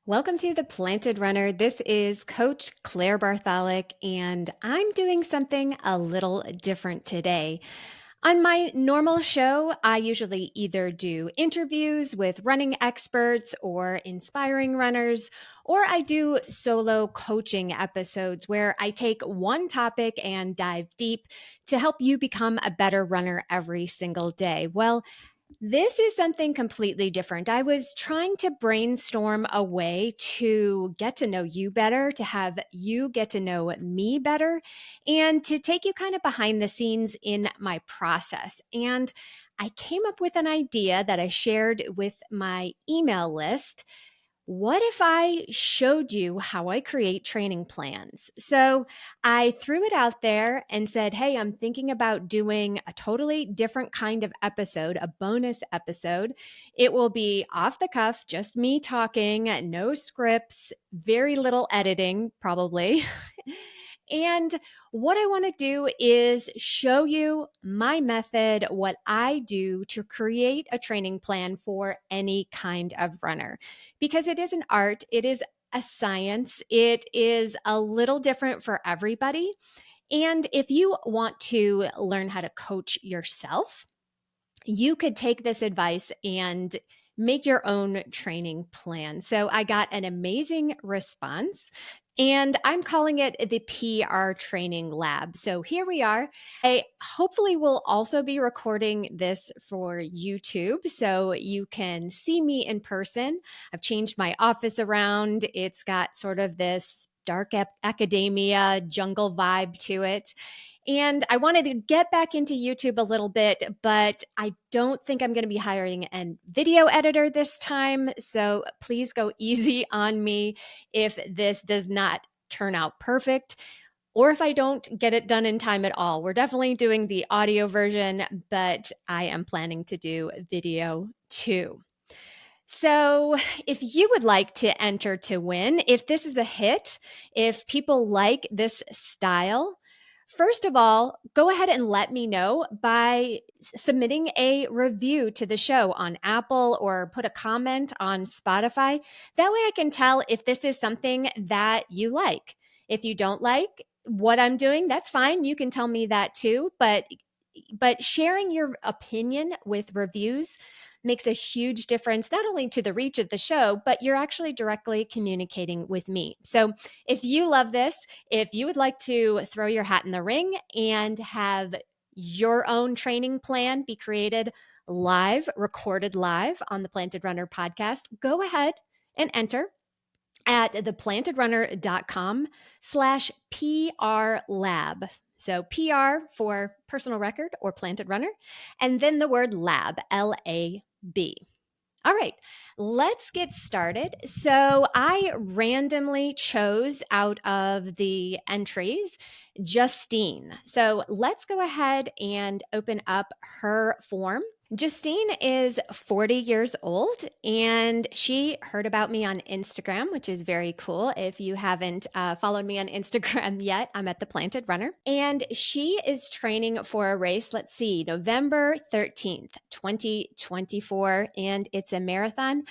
Welcome to the Planted Runner. This is Coach Claire Bartholic, and I'm doing something a little different today. On my normal show, I usually either do interviews with running experts or inspiring runners, or I do solo coaching episodes where I take one topic and dive deep to help you become a better runner every single day. Well, this is something completely different. I was trying to brainstorm a way to get to know you better, to have you get to know me better, and to take you kind of behind the scenes in my process. And I came up with an idea that I shared with my email list. What if I showed you how I create training plans? So I threw it out there and said, hey, I'm thinking about doing a totally different kind of episode, a bonus episode. It will be off the cuff, just me talking, no scripts, very little editing, probably. And what I want to do is show you my method, what I do to create a training plan for any kind of runner. Because it is an art, it is a science, it is a little different for everybody. And if you want to learn how to coach yourself, you could take this advice and make your own training plan. So I got an amazing response. And I'm calling it the PR Training Lab. So here we are. I hopefully will also be recording this for YouTube so you can see me in person. I've changed my office around. It's got sort of this dark academia jungle vibe to it. And I wanted to get back into YouTube a little bit, but I don't think I'm going to be hiring a video editor this time. So please go easy on me if this does not turn out perfect or if I don't get it done in time at all. We're definitely doing the audio version, but I am planning to do video too. So, if you would like to enter to win, if this is a hit, if people like this style, first of all, go ahead and let me know by submitting a review to the show on Apple or put a comment on Spotify. That way I can tell if this is something that you like. If you don't like what I'm doing, that's fine. You can tell me that too, but sharing your opinion with reviews makes a huge difference, not only to the reach of the show, but you're actually directly communicating with me. So if you love this, if you would like to throw your hat in the ring and have your own training plan be created live, recorded live on the Planted Runner podcast, go ahead and enter at theplantedrunner.com/PR lab. So PR for personal record or planted runner, and then the word lab, LAB. All right, let's get started. So I randomly chose out of the entries Justine. So let's go ahead and open up her form. Justine is 40 years old and she heard about me on Instagram, which is very cool. If you haven't followed me on Instagram yet, I'm at The Planted Runner. And she is training for a race, let's see, November 13th, 2024, and it's a marathon.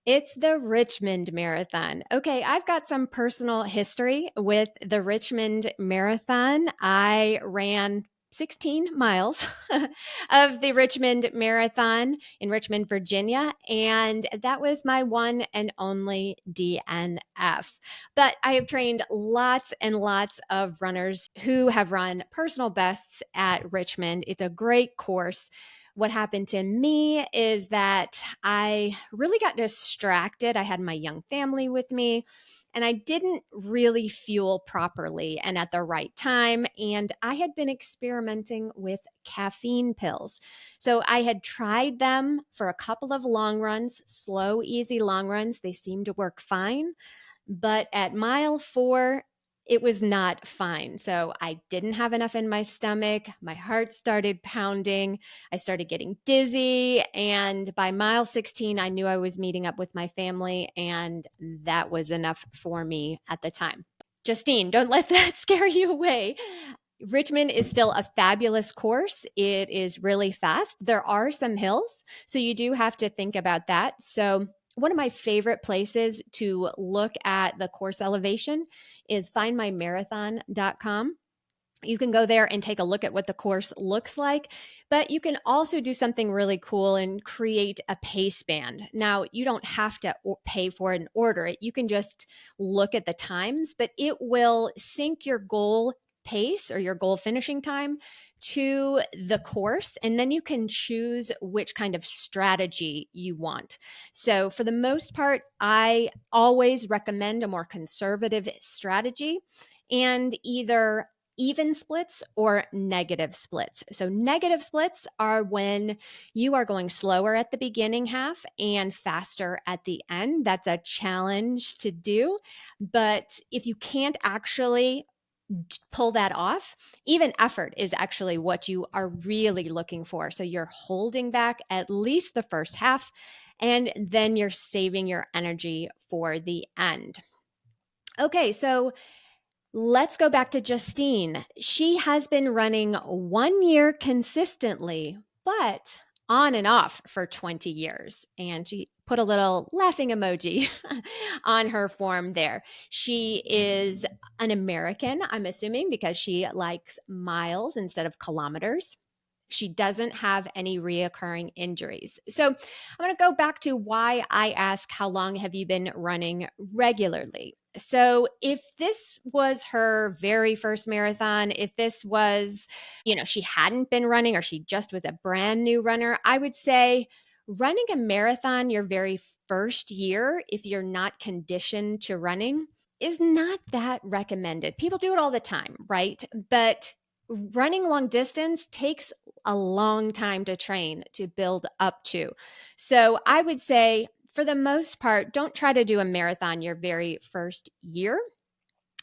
It's the Richmond Marathon. Okay, I've got some personal history with the Richmond Marathon. I ran 16 miles of the Richmond Marathon in Richmond, Virginia, and that was my one and only DNF. But I have trained lots and lots of runners who have run personal bests at Richmond. It's a great course. What happened to me is that I really got distracted. I had my young family with me and I didn't really fuel properly and at the right time. And I had been experimenting with caffeine pills. So I had tried them for a couple of long runs, slow, easy long runs. They seemed to work fine. But at mile 4, it was not fine. So I didn't have enough in my stomach. My heart started pounding. I started getting dizzy. And by mile 16, I knew I was meeting up with my family. And that was enough for me at the time. Justine, don't let that scare you away. Richmond is still a fabulous course. It is really fast. There are some hills. So you do have to think about that. So One of my favorite places to look at the course elevation is findmymarathon.com. You can go there and take a look at what the course looks like, but you can also do something really cool and create a pace band. Now, you don't have to pay for it and order it. You can just look at the times, but it will sync your goal pace or your goal finishing time to the course, and then you can choose which kind of strategy you want. So, for the most part, I always recommend a more conservative strategy and either even splits or negative splits. So, negative splits are when you are going slower at the beginning half and faster at the end. That's a challenge to do. But if you can't actually pull that off, even effort is actually what you are really looking for. So, you're holding back at least the first half, and then you're saving your energy for the end. Okay, so let's go back to Justine. She has been running 1 year consistently, but on and off for 20 years. And she put a little laughing emoji on her form there. She is an American, I'm assuming, because she likes miles instead of kilometers. She doesn't have any reoccurring injuries. So I'm going to go back to why I ask, how long have you been running regularly? So if this was her very first marathon, if this was, she hadn't been running or she just was a brand new runner, I would say running a marathon your very first year, if you're not conditioned to running, is not that recommended. People do it all the time, right? But running long distance takes a long time to train to build up to. So I would say, for the most part, don't try to do a marathon your very first year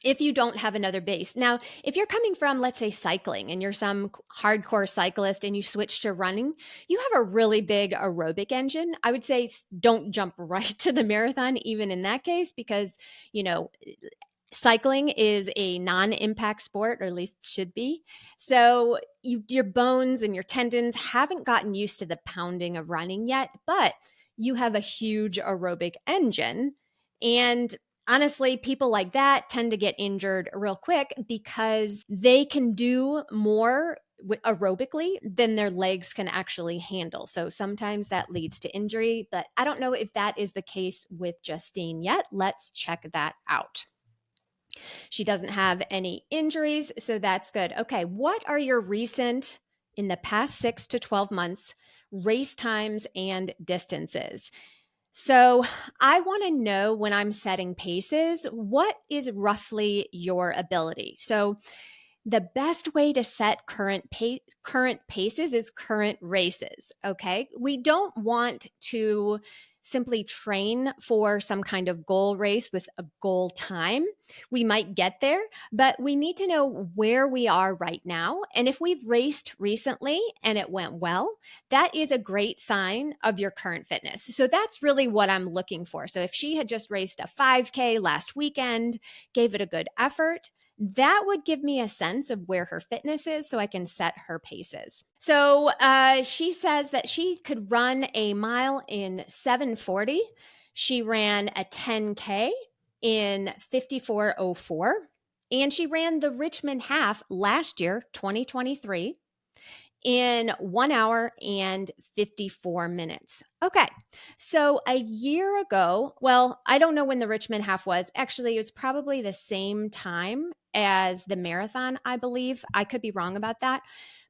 if you don't have another base. Now, if you're coming from, let's say, cycling and you're some hardcore cyclist and you switch to running, you have a really big aerobic engine. I would say don't jump right to the marathon, even in that case, because, cycling is a non-impact sport, or at least should be. So your bones and your tendons haven't gotten used to the pounding of running yet, but you have a huge aerobic engine. And honestly, people like that tend to get injured real quick because they can do more aerobically than their legs can actually handle. So sometimes that leads to injury, but I don't know if that is the case with Justine yet. Let's check that out. She doesn't have any injuries, so that's good. Okay, what are your recent, in the past 6 to 12 months, race times and distances? So, I want to know, when I'm setting paces, what is roughly your ability? So, the best way to set current paces is current races. Okay, we don't want to simply train for some kind of goal race with a goal time. We might get there, but we need to know where we are right now. And if we've raced recently and it went well, that is a great sign of your current fitness. So that's really what I'm looking for. So if she had just raced a 5K last weekend, gave it a good effort, that would give me a sense of where her fitness is so I can set her paces. So she says that she could run a mile in 7:40. She ran a 10K in 54:04. And she ran the Richmond half last year, 2023, in 1 hour and 54 minutes. Okay. So a year ago, well, I don't know when the Richmond half was. Actually, it was probably the same time as the marathon, I believe. I could be wrong about that.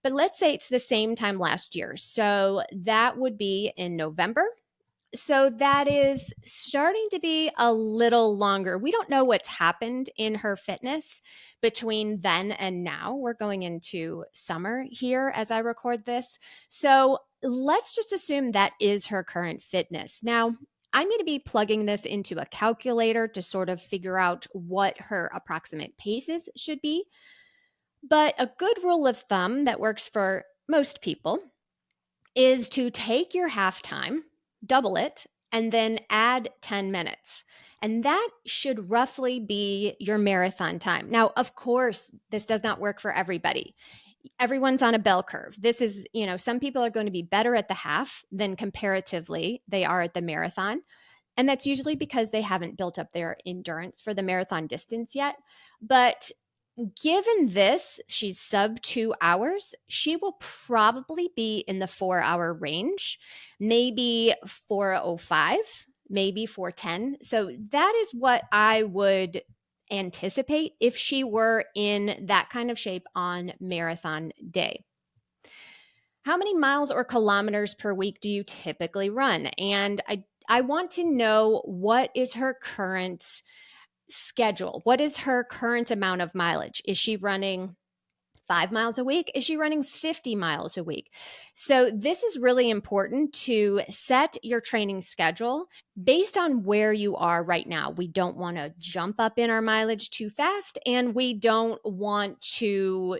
But let's say it's the same time last year. So that would be in November. So that is starting to be a little longer. We don't know what's happened in her fitness between then and now. We're going into summer here as I record this. So let's just assume that is her current fitness. Now, I'm going to be plugging this into a calculator to sort of figure out what her approximate paces should be. But a good rule of thumb that works for most people is to take your halftime, double it, and then add 10 minutes. And that should roughly be your marathon time. Now, of course, this does not work for everybody. Everyone's on a bell curve. This is, some people are going to be better at the half than comparatively they are at the marathon. And that's usually because they haven't built up their endurance for the marathon distance yet. But given this, she's sub 2 hours, she will probably be in the 4 hour range, maybe 4:05, maybe 4:10. So that is what I would anticipate if she were in that kind of shape on marathon day. How many miles or kilometers per week do you typically run? And I want to know, what is her current schedule? What is her current amount of mileage? Is she running 5 miles a week? Is she running 50 miles a week? So, this is really important to set your training schedule based on where you are right now. We don't want to jump up in our mileage too fast, and we don't want to,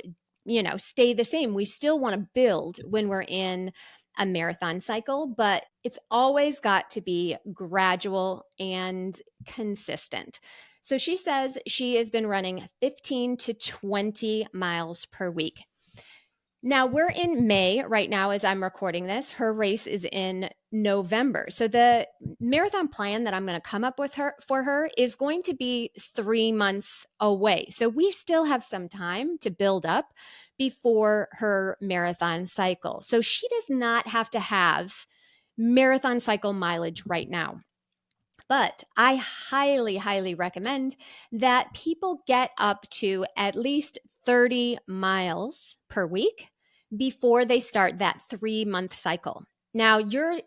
stay the same. We still want to build when we're in a marathon cycle, but it's always got to be gradual and consistent. So she says she has been running 15 to 20 miles per week. Now we're in May right now as I'm recording this. Her race is in November. So the marathon plan that I'm going to come up with for her is going to be 3 months away. So we still have some time to build up before her marathon cycle. So she does not have to have marathon cycle mileage right now. But I highly, highly recommend that people get up to at least 30 miles per week before they start that 3 month cycle. Now, your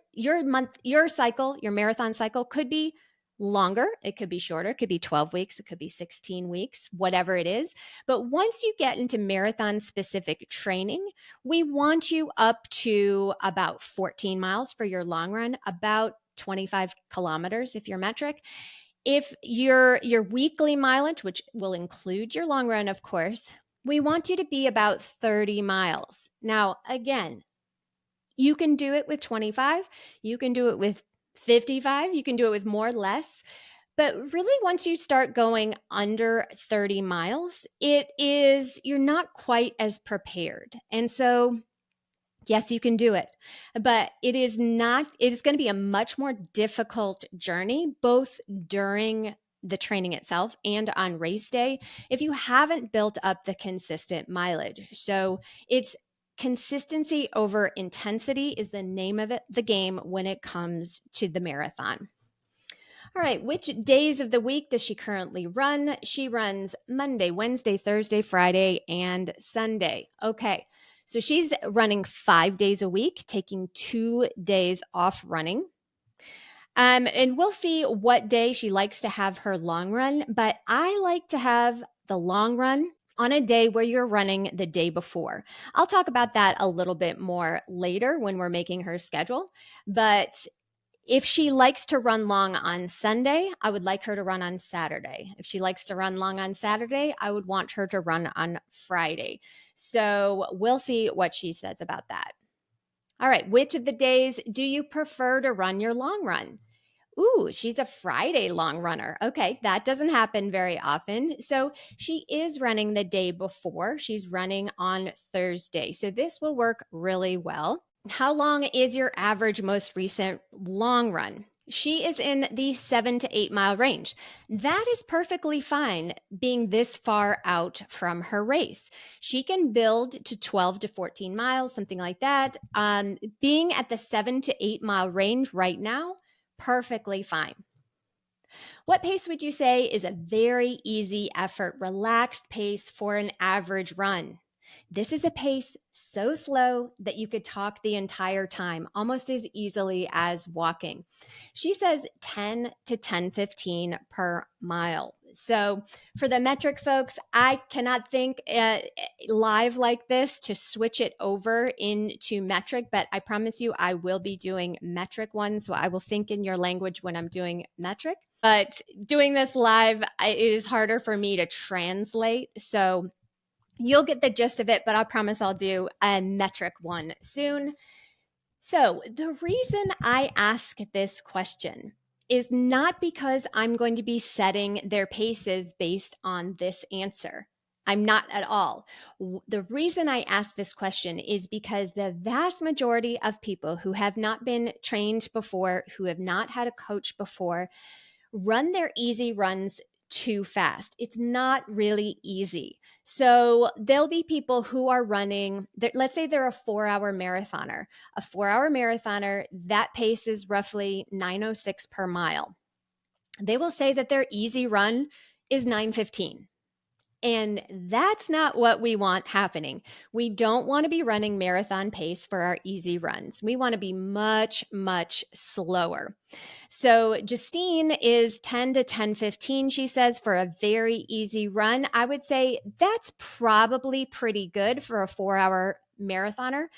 cycle, your marathon cycle could be longer, it could be shorter, it could be 12 weeks, it could be 16 weeks, whatever it is. But once you get into marathon specific training, we want you up to about 14 miles for your long run, about 25 kilometers if you're metric. If your weekly mileage, which will include your long run, of course, we want you to be about 30 miles. Now, again, you can do it with 25, you can do it with 55, you can do it with more, less. But really, once you start going under 30 miles, you're not quite as prepared. And so, yes, you can do it, but it is going to be a much more difficult journey, both during the training itself and on race day, if you haven't built up the consistent mileage. So it's consistency over intensity is the name of the game when it comes to the marathon. All right, which days of the week does she currently run? She runs Monday, Wednesday, Thursday, Friday, and Sunday. Okay, so she's running 5 days a week, taking 2 days off running. And we'll see what day she likes to have her long run, but I like to have the long run on a day where you're running the day before. I'll talk about that a little bit more later when we're making her schedule, but if she likes to run long on Sunday, I would like her to run on Saturday. If she likes to run long on Saturday, I would want her to run on Friday. So we'll see what she says about that. All right, which of the days do you prefer to run your long run? Ooh, she's a Friday long runner. Okay, that doesn't happen very often. So she is running the day before. She's running on Thursday. So this will work really well. How long is your average most recent long run? She is in the 7 to 8 mile range. That is perfectly fine being this far out from her race. She can build to 12 to 14 miles, something like that. Being at the 7 to 8 mile range right now, perfectly fine. What pace would you say is a very easy effort, relaxed pace for an average run? This is a pace so slow that you could talk the entire time, almost as easily as walking. She says 10 to 10:15 per mile. So for the metric folks, I cannot think live like this to switch it over into metric, but I promise you I will be doing metric ones. So I will think in your language when I'm doing metric. But doing this live, it is harder for me to translate. So you'll get the gist of it, but I promise I'll do a metric one soon. So the reason I ask this question is not because I'm going to be setting their paces based on this answer. I'm not at all. The reason I ask this question is because the vast majority of people who have not been trained before, who have not had a coach before, run their easy runs too fast. It's not really easy. So there'll be people who are running, let's say they're a 4 hour marathoner. A 4 hour marathoner, that pace is roughly 9:06 per mile. They will say that their easy run is 9:15. And that's not what we want happening. We don't want to be running marathon pace for our easy runs. We want to be much, much slower. So Justine is 10 to 10:15, she says, for a very easy run. I would say that's probably pretty good for a 4 hour marathoner.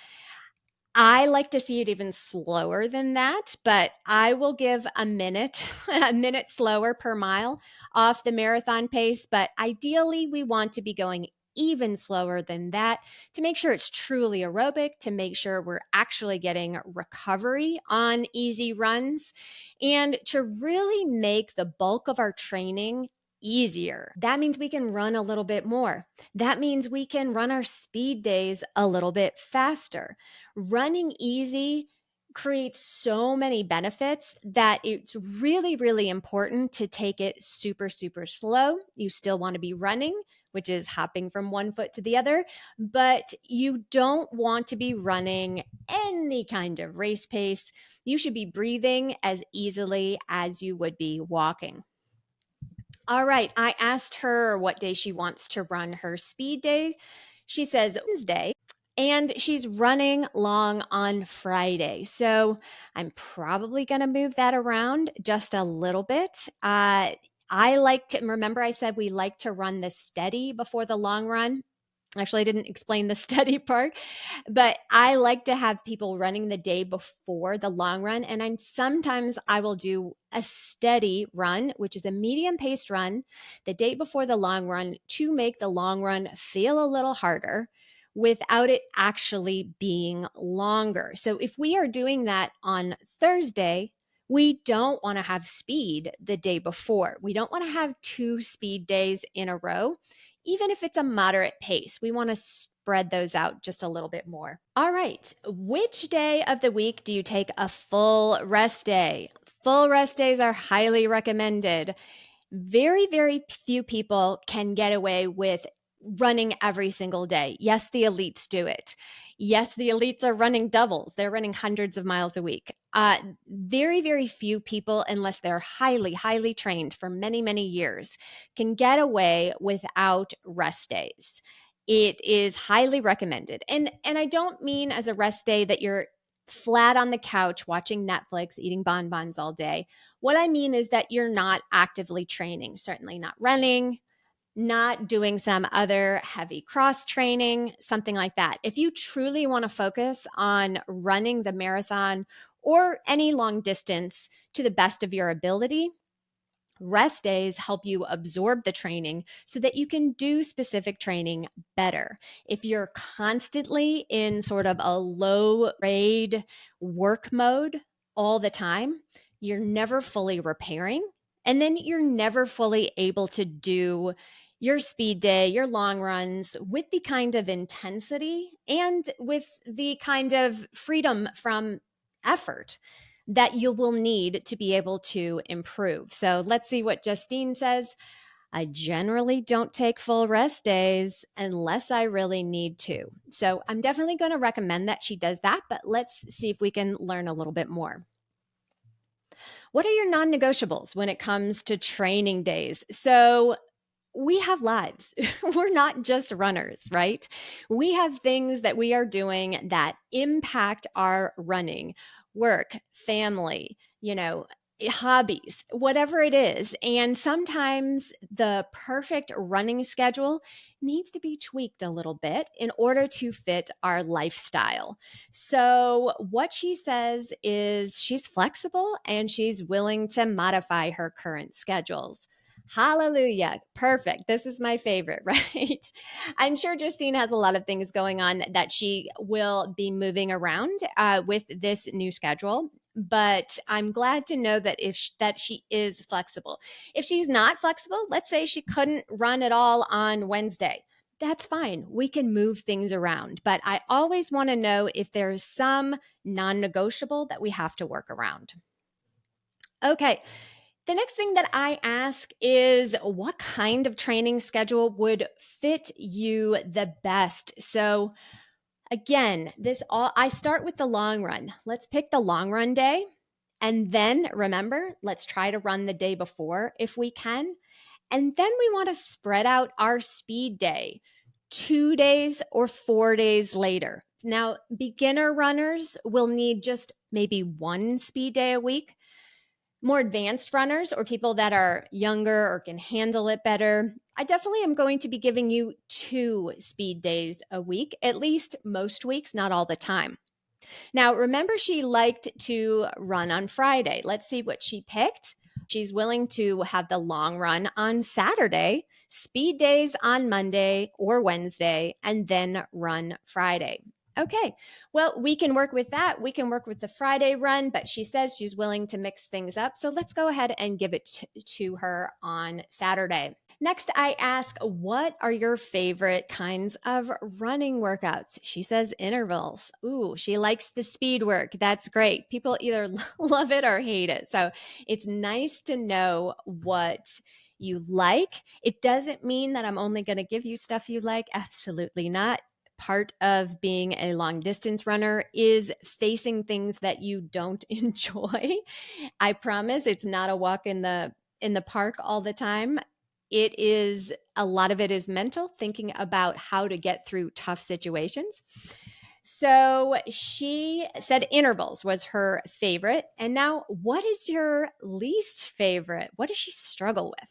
I like to see it even slower than that, but I will give a minute, a minute slower per mile off the marathon pace. But ideally, we want to be going even slower than that to make sure it's truly aerobic, to make sure we're actually getting recovery on easy runs, and to really make the bulk of our training easier. That means we can run a little bit more. That means we can run our speed days a little bit faster. Running easy creates so many benefits that it's really, really important to take it super, super slow. You still want to be running, which is hopping from one foot to the other, but you don't want to be running any kind of race pace. You should be breathing as easily as you would be walking. All right. I asked her what day she wants to run her speed day. She says Wednesday, and she's running long on Friday. So I'm probably going to move that around just a little bit. I like to remember I said we like to run the steady before the long run. Actually, I didn't explain the steady part, but I like to have people running the day before the long run. And sometimes I will do a steady run, which is a medium paced run the day before the long run to make the long run feel a little harder without it actually being longer. So if we are doing that on Thursday, we don't want to have speed the day before. We don't want to have two speed days in a row. Even if it's a moderate pace, we want to spread those out just a little bit more. All right. Which day of the week do you take a full rest day? Full rest days are highly recommended. Very, very few people can get away with running every single day. Yes, the elites do it. Yes, the elites are running doubles. They're running hundreds of miles a week. Very, very few people, unless they're highly, highly trained for many, many years, can get away without rest days. It is highly recommended. And I don't mean as a rest day that you're flat on the couch watching Netflix, eating bonbons all day. What I mean is that you're not actively training, certainly not running, not doing some other heavy cross training, something like that. If you truly want to focus on running the marathon or any long distance to the best of your ability, rest days help you absorb the training so that you can do specific training better. If you're constantly in sort of a low grade work mode all the time, you're never fully repairing. And then you're never fully able to do your speed day, your long runs with the kind of intensity and with the kind of freedom from effort that you will need to be able to improve. So let's see what Justine says. I generally don't take full rest days unless I really need to. So I'm definitely going to recommend that she does that, but let's see if we can learn a little bit more. What are your non negotiables when it comes to training days? So we have lives. We're not just runners, right? We have things that we are doing that impact our running, work, family, hobbies, whatever it is. And sometimes the perfect running schedule needs to be tweaked a little bit in order to fit our lifestyle. So, what she says is she's flexible and she's willing to modify her current schedules. Hallelujah. Perfect. This is my favorite, right? I'm sure Justine has a lot of things going on that she will be moving around with this new schedule. But I'm glad to know that that she is flexible. If she's not flexible, let's say she couldn't run at all on Wednesday, that's fine. We can move things around, but I always want to know if there's some non-negotiable that we have to work around. Okay. The next thing that I ask is what kind of training schedule would fit you the best? So, again, I start with the long run. Let's pick the long run day. And then remember, let's try to run the day before if we can. And then we want to spread out our speed day 2 days or 4 days later. Now, beginner runners will need just maybe one speed day a week. More advanced runners or people that are younger or can handle it better, I definitely am going to be giving you 2 speed days a week, at least most weeks, not all the time. Now, remember, she liked to run on Friday. Let's see what she picked. She's willing to have the long run on Saturday, speed days on Monday or Wednesday, and then run Friday. Okay, well, we can work with that. We can work with the Friday run, but she says she's willing to mix things up. So let's go ahead and give it to her on Saturday. Next, I ask, what are your favorite kinds of running workouts? She says intervals. Ooh, she likes the speed work. That's great. People either love it or hate it. So it's nice to know what you like. It doesn't mean that I'm only going to give you stuff you like. Absolutely not. Part of being a long distance runner is facing things that you don't enjoy. I promise it's not a walk in the park all the time. It is, a lot of it is mental, thinking about how to get through tough situations. So she said intervals was her favorite. And now, what is your least favorite? What does she struggle with?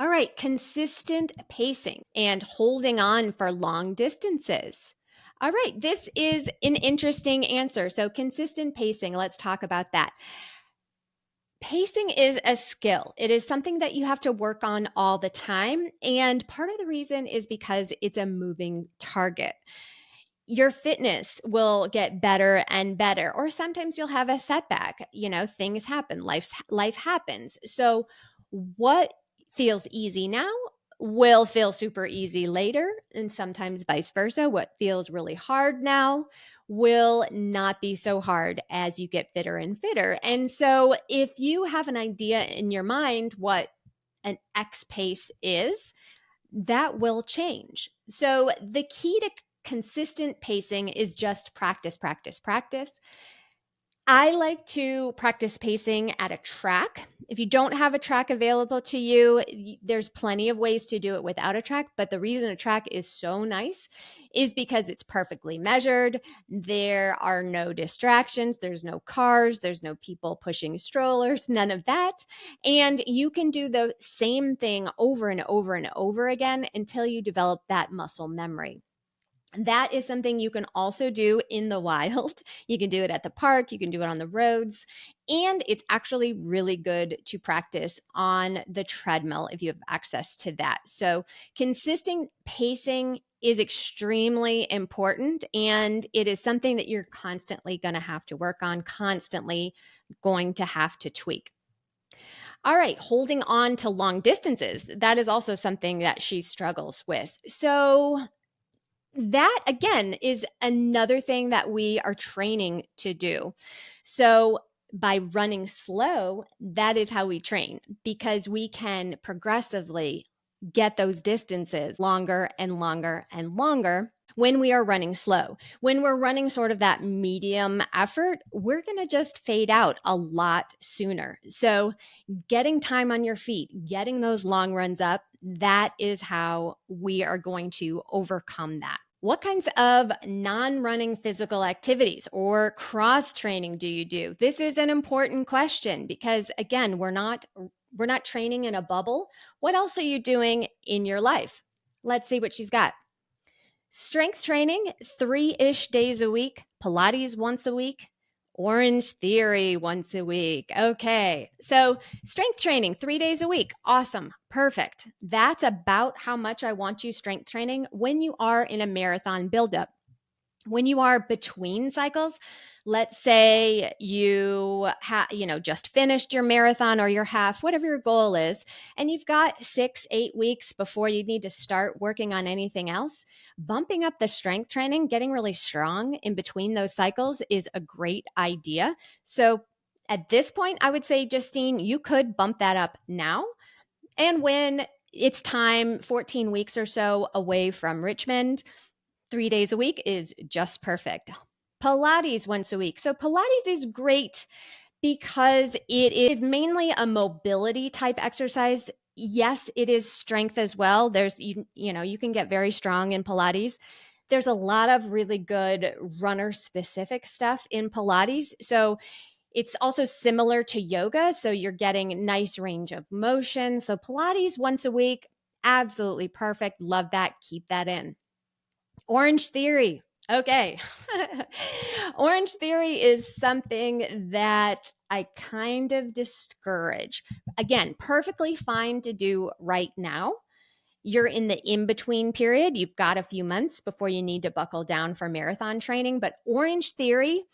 All right, consistent pacing and holding on for long distances. All right, this is an interesting answer. So, consistent pacing, let's talk about that. Pacing is a skill. It is something that you have to work on all the time. And part of the reason is because it's a moving target. Your fitness will get better and better, or sometimes you'll have a setback. Things happen, life happens. So, what feels easy now will feel super easy later, and sometimes vice versa. What feels really hard now will not be so hard as you get fitter and fitter. And so, if you have an idea in your mind what an X pace is, that will change. So, the key to consistent pacing is just practice, practice, practice. I like to practice pacing at a track. If you don't have a track available to you, there's plenty of ways to do it without a track. But the reason a track is so nice is because it's perfectly measured. There are no distractions. There's no cars. There's no people pushing strollers, none of that. And you can do the same thing over and over and over again until you develop that muscle memory. That is something you can also do in the wild. You can do it at the park, you can do it on the roads, and it's actually really good to practice on the treadmill if you have access to that. So, consistent pacing is extremely important, and it is something that you're constantly going to have to work on, constantly going to have to tweak. All right, holding on to long distances. That is also something that she struggles with. So, that again is another thing that we are training to do. So, by running slow, that is how we train, because we can progressively get those distances longer and longer and longer when we are running slow. When we're running sort of that medium effort, we're going to just fade out a lot sooner. So, getting time on your feet, getting those long runs up, that is how we are going to overcome that. What kinds of non-running physical activities or cross training do you do? This is an important question because, again, we're not training in a bubble. What else are you doing in your life? Let's see what she's got. Strength training, 3-ish days a week, Pilates once a week, Orange Theory once a week. Okay, so strength training 3 days a week. Awesome, perfect. That's about how much I want you strength training when you are in a marathon buildup. When you are between cycles, let's say just finished your marathon or your half, whatever your goal is, and you've got 6, 8 weeks before you need to start working on anything else, bumping up the strength training, getting really strong in between those cycles is a great idea. So at this point, I would say, Justine, you could bump that up now. And when it's time, 14 weeks or so away from Richmond, 3 days a week is just perfect. Pilates once a week. So Pilates is great because it is mainly a mobility type exercise. Yes, it is strength as well. You can get very strong in Pilates. There's a lot of really good runner specific stuff in Pilates. So it's also similar to yoga. So you're getting nice range of motion. So Pilates once a week, absolutely perfect. Love that. Keep that in. Orange Theory. Okay. Orange Theory is something that I kind of discourage. Again, perfectly fine to do right now. You're in the in between period. You've got a few months before you need to buckle down for marathon training. But Orange Theory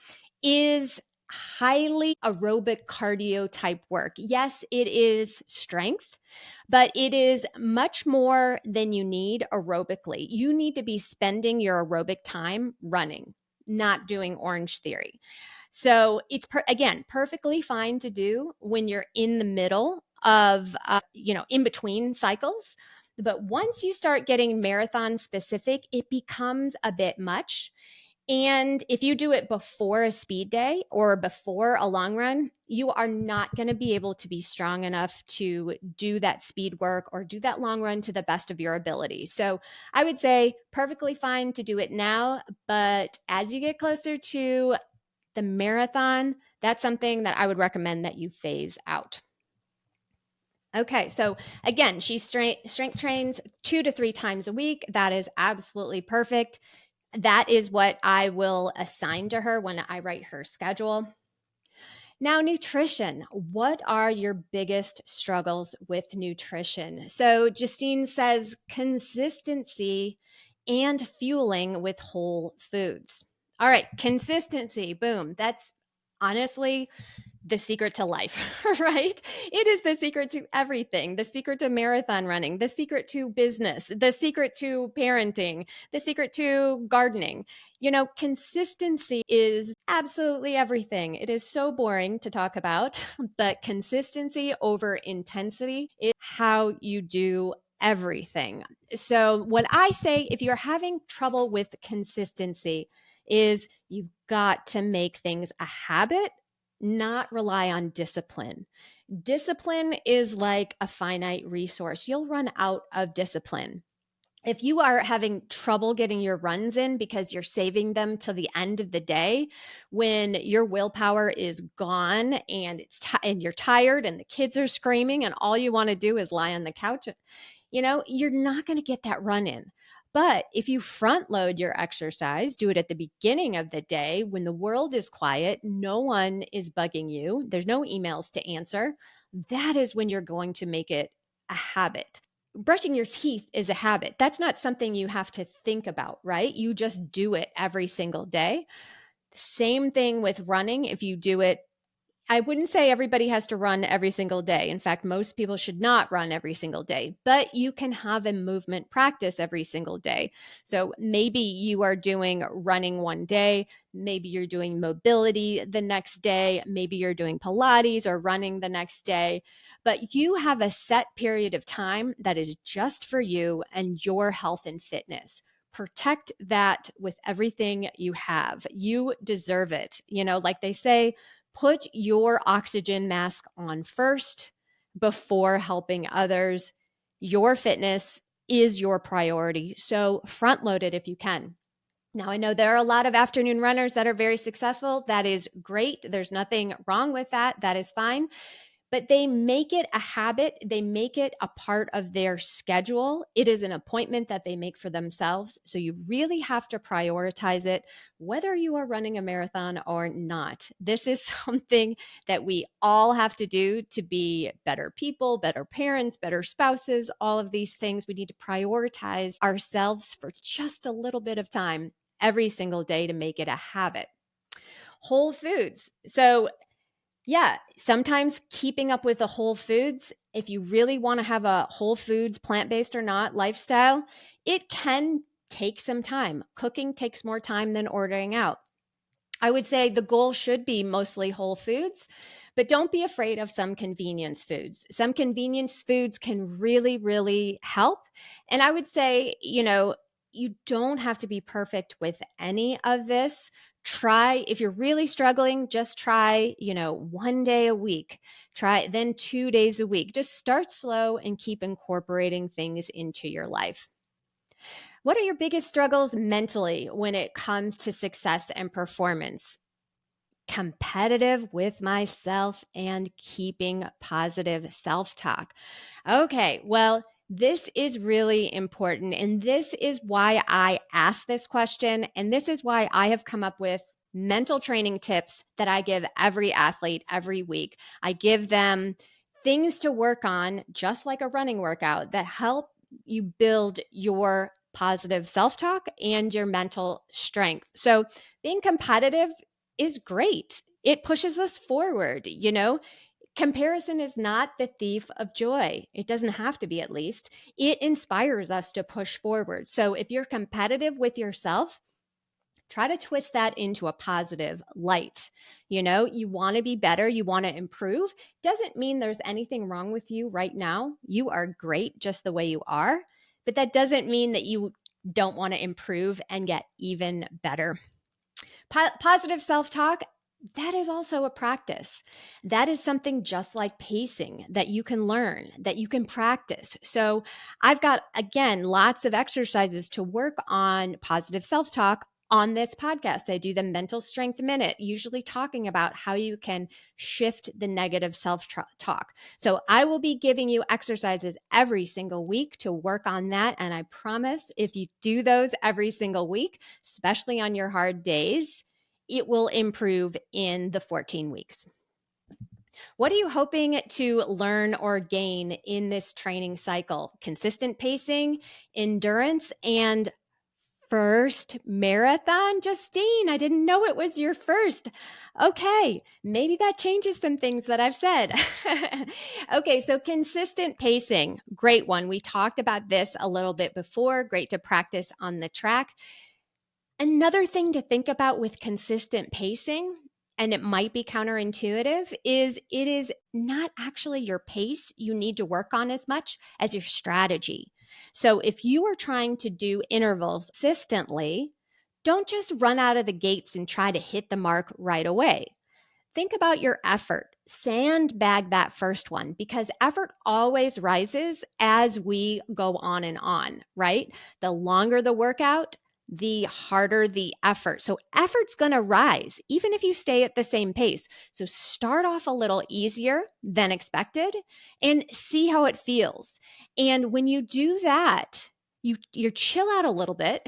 is highly aerobic cardio type work. Yes, it is strength, but it is much more than you need aerobically. You need to be spending your aerobic time running, not doing Orange Theory. So it's again perfectly fine to do when you're in the middle of in between cycles. But once you start getting marathon specific, it becomes a bit much. And if you do it before a speed day or before a long run, you are not going to be able to be strong enough to do that speed work or do that long run to the best of your ability. So I would say perfectly fine to do it now. But as you get closer to the marathon, that's something that I would recommend that you phase out. Okay, so again, she strength trains 2 to 3 times a week. That is absolutely perfect. That is what I will assign to her when I write her schedule. Now, nutrition. What are your biggest struggles with nutrition? So, Justine says consistency and fueling with whole foods. All right, consistency. Boom. That's honestly the secret to life, right? It is the secret to everything, the secret to marathon running, the secret to business, the secret to parenting, the secret to gardening. Consistency is absolutely everything. It is so boring to talk about, but consistency over intensity is how you do everything. So, what I say, if you're having trouble with consistency, is you've got to make things a habit, not rely on discipline. Discipline is like a finite resource. You'll run out of discipline. If you are having trouble getting your runs in because you're saving them till the end of the day when your willpower is gone and and you're tired and the kids are screaming and all you want to do is lie on the couch, you're not going to get that run in. But if you front load your exercise, do it at the beginning of the day when the world is quiet, no one is bugging you, there's no emails to answer, that is when you're going to make it a habit. Brushing your teeth is a habit. That's not something you have to think about, right? You just do it every single day. Same thing with running. If you do it, I wouldn't say everybody has to run every single day. In fact, most people should not run every single day, but you can have a movement practice every single day. So maybe you are doing running one day, maybe you're doing mobility the next day, maybe you're doing Pilates or running the next day, but you have a set period of time that is just for you and your health and fitness. Protect that with everything you have. You deserve it. Like they say, put your oxygen mask on first before helping others. Your fitness is your priority. So front load it if you can. Now, I know there are a lot of afternoon runners that are very successful. That is great. There's nothing wrong with that. That is fine. But they make it a habit. They make it a part of their schedule. It is an appointment that they make for themselves. So you really have to prioritize it, whether you are running a marathon or not. This is something that we all have to do to be better people, better parents, better spouses, all of these things. We need to prioritize ourselves for just a little bit of time. every single day to make it a habit. Whole foods. So yeah, sometimes keeping up with the whole foods, if you really want to have a whole foods, plant-based or not lifestyle, it can take some time. Cooking takes more time than ordering out. I would say the goal should be mostly whole foods, but don't be afraid of some convenience foods. Some convenience foods can really, really help. And I would say, you don't have to be perfect with any of this. Try, if you're really struggling, just try, one day a week. Try then 2 days a week. Just start slow and keep incorporating things into your life. What are your biggest struggles mentally when it comes to success and performance? Competitive with myself and keeping positive self talk. Okay, well, this is really important. And this is why I asked this question. And this is why I have come up with mental training tips that I give every athlete every week. I give them things to work on, just like a running workout, that help you build your positive self talk and your mental strength. So, being competitive is great. It pushes us forward. Comparison is not the thief of joy. It doesn't have to be, at least. It inspires us to push forward. So if you're competitive with yourself, try to twist that into a positive light. You want to be better, you want to improve. Doesn't mean there's anything wrong with you right now. You are great just the way you are. But that doesn't mean that you don't want to improve and get even better. Positive self talk, that is also a practice. That is something just like pacing that you can learn, that you can practice. So, I've got, again, lots of exercises to work on positive self talk on this podcast. I do the mental strength minute, usually talking about how you can shift the negative self talk. So, I will be giving you exercises every single week to work on that. And I promise if you do those every single week, especially on your hard days, it will improve in the 14 weeks. What are you hoping to learn or gain in this training cycle? Consistent pacing, endurance, and first marathon? Justine, I didn't know it was your first. Okay, maybe that changes some things that I've said. Okay, so consistent pacing, great one. We talked about this a little bit before. Great to practice on the track. Another thing to think about with consistent pacing, and it might be counterintuitive, is it is not actually your pace you need to work on as much as your strategy. So if you are trying to do intervals consistently, don't just run out of the gates and try to hit the mark right away. Think about your effort. Sandbag that first one, because effort always rises as we go on, right? The longer the workout, the harder the effort. So effort's going to rise even if you stay at the same pace. So start off a little easier than expected and see how it feels. And when you do that, you chill out a little bit.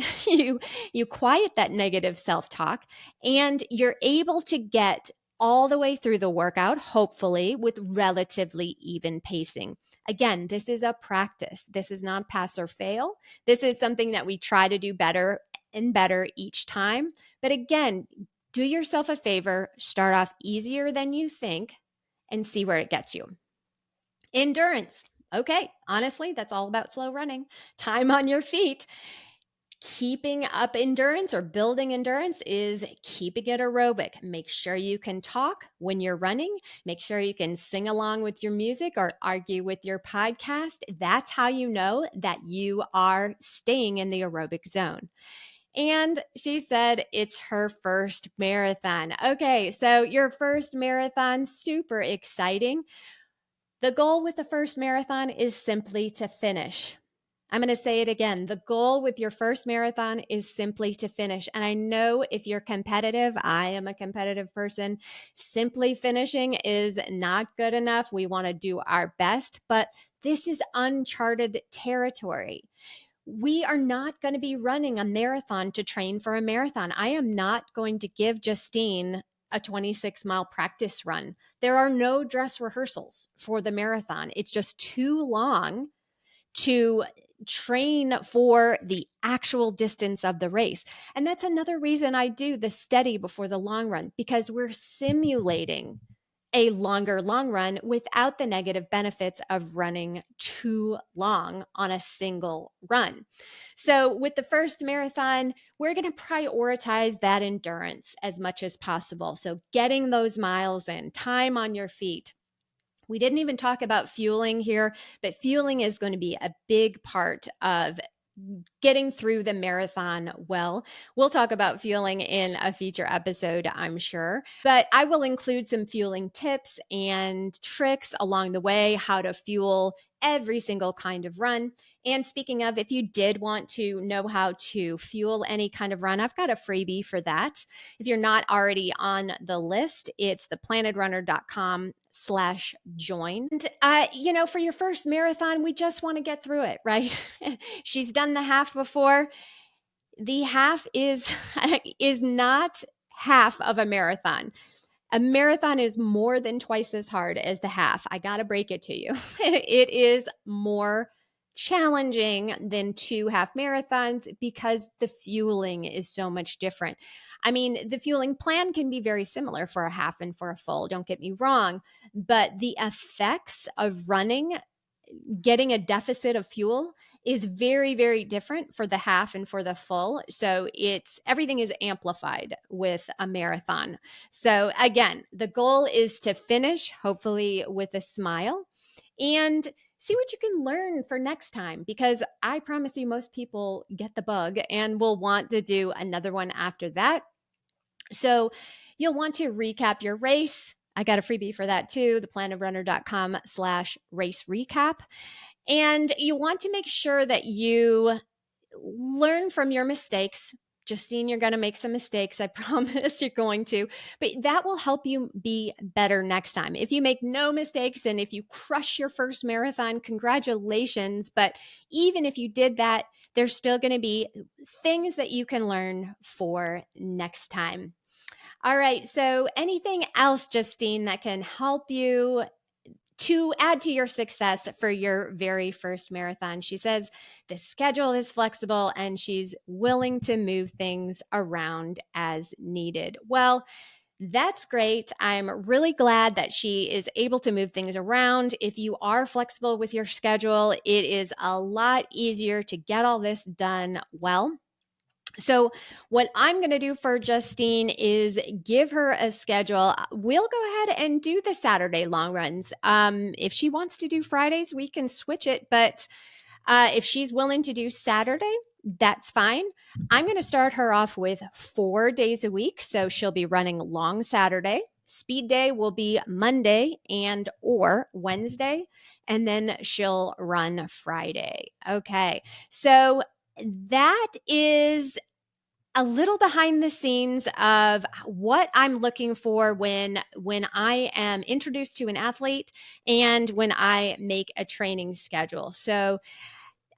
You quiet that negative self-talk, and you're able to get all the way through the workout, hopefully with relatively even pacing. Again, this is a practice. This is not pass or fail. This is something that we try to do better and better each time. But again, do yourself a favor, start off easier than you think, and see where it gets you. Endurance. Okay, honestly, that's all about slow running. Time on your feet. Keeping up endurance or building endurance is keeping it aerobic. Make sure you can talk when you're running. Make sure you can sing along with your music or argue with your podcast. That's how you know that you are staying in the aerobic zone. And she said it's her first marathon. Okay, so your first marathon, super exciting. The goal with the first marathon is simply to finish. I'm going to say it again. The goal with your first marathon is simply to finish. And I know if you're competitive, I am a competitive person, simply finishing is not good enough. We want to do our best, but this is uncharted territory. We are not going to be running a marathon to train for a marathon. I am not going to give Justine a 26-mile practice run. There are no dress rehearsals for the marathon. It's just too long to train for the actual distance of the race. And that's another reason I do the steady before the long run, because we're simulating a longer long run without the negative benefits of running too long on a single run. So, with the first marathon, we're going to prioritize that endurance as much as possible. So, getting those miles in, time on your feet. We didn't even talk about fueling here, but fueling is going to be a big part of getting through the marathon well. We'll talk about fueling in a future episode, I'm sure, but I will include some fueling tips and tricks along the way, how to fuel every single kind of run. And speaking of, if you did want to know how to fuel any kind of run, I've got a freebie for that. If you're not already on the list, it's theplanedrunner.com/join. And, for your first marathon, we just want to get through it, right? She's done the half before. The half is is not half of a marathon. A marathon is more than twice as hard as the half. I got to break it to you. It is more challenging than two half marathons because the fueling is so much different. I mean, the fueling plan can be very similar for a half and for a full, don't get me wrong, but the effects of running, getting a deficit of fuel, is very, very different for the half and for the full. So everything is amplified with a marathon. So again, the goal is to finish hopefully with a smile and see what you can learn for next time, because I promise you most people get the bug and will want to do another one after that. So you'll want to recap your race. I got a freebie for that too, theplanedrunner.com/race recap. And you want to make sure that you learn from your mistakes. Justine, you're going to make some mistakes. I promise you're going to, but that will help you be better next time. If you make no mistakes and if you crush your first marathon, congratulations. But even if you did that, there's still going to be things that you can learn for next time. All right. So anything else, Justine, that can help you to add to your success for your very first marathon? She says the schedule is flexible and she's willing to move things around as needed. Well, that's great. I'm really glad that she is able to move things around. If you are flexible with your schedule, it is a lot easier to get all this done well. So what I'm going to do for Justine is give her a schedule. We'll go ahead and do the Saturday long runs. If she wants to do Fridays, we can switch it. But if she's willing to do Saturday, that's fine. I'm going to start her off with 4 days a week. So she'll be running long Saturday. Speed day will be Monday and or Wednesday. And then she'll run Friday. Okay. So that is a little behind the scenes of what I'm looking for when I am introduced to an athlete and when I make a training schedule. So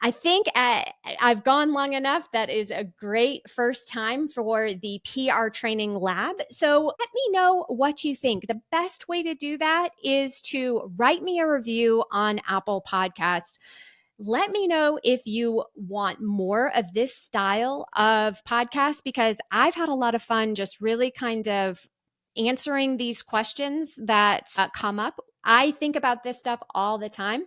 I think I've gone long enough. That is a great first time for the PR Training Lab. So let me know what you think. The best way to do that is to write me a review on Apple Podcasts. Let me know if you want more of this style of podcast, because I've had a lot of fun just really kind of answering these questions that come up. I think about this stuff all the time.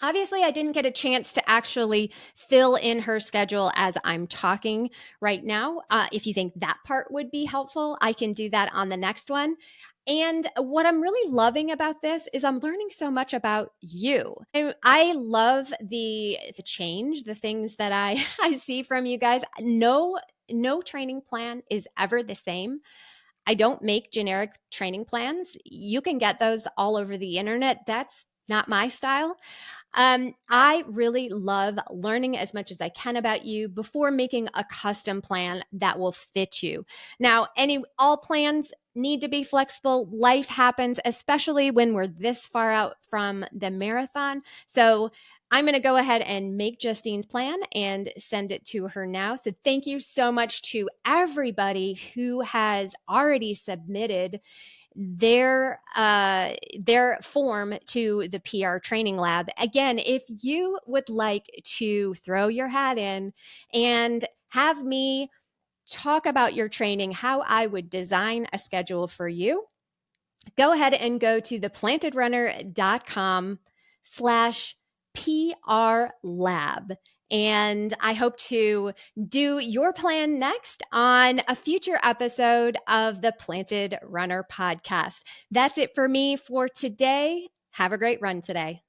Obviously, I didn't get a chance to actually fill in her schedule as I'm talking right now. If you think that part would be helpful, I can do that on the next one. And what I'm really loving about this is I'm learning so much about you. I love the change, the things that I see from you guys. No training plan is ever the same. I don't make generic training plans. You can get those all over the internet. That's not my style. I really love learning as much as I can about you before making a custom plan that will fit you. Now, all plans need to be flexible. Life happens, especially when we're this far out from the marathon. So I'm going to go ahead and make Justine's plan and send it to her now. So thank you so much to everybody who has already submitted their form to the PR training lab. Again, if you would like to throw your hat in and have me talk about your training, how I would design a schedule for you, go ahead and go to theplantedrunner.com/PR lab. And I hope to do your plan next on a future episode of the Planted Runner podcast. That's it for me for today. Have a great run today.